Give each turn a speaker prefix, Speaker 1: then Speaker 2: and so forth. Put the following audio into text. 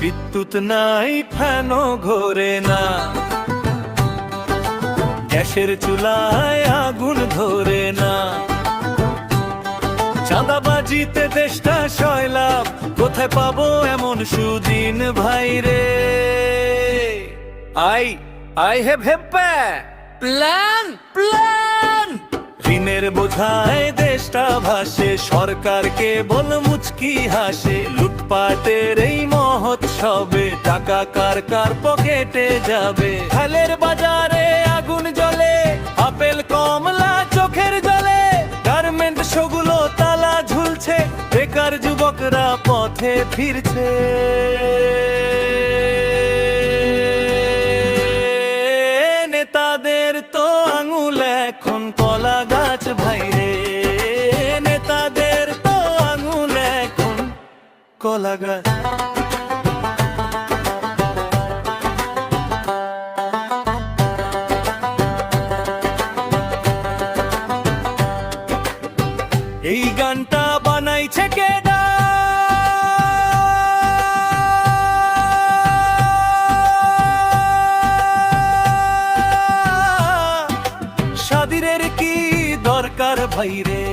Speaker 1: বিদ্যুৎ নাই, ফ্যানও ঘোরে না, গ্যাসের চুলায় আগুন ধরে না। চাঁদাবাজিতে দেশটা সয়লাভ, কোথায় পাবো এমন সুদিন ভাই রে? I have a plan. ঋণের বোঝায় দেশটা ভাসে, সরকার কেবল মুচকি হাসে। লুটপাটের এই মহোৎসবে টাকা কার কার পকেটে যাবে? ফলের বাজারে আগুন জ্বলে, আপেল কমলা চোখের জলে। গার্মেন্ট শোগুলো তালা ঝুলছে, বেকার যুবকরা পথে ফিরছে। নেতাদের তো আঙুল এখন কলা গাছ ভাই রে, নেতাদের তো আঙুল এখন কলা গাছ। এই গানটা বানাইছে কেডা? স্বাধীনের কি দরকার ভাই রে?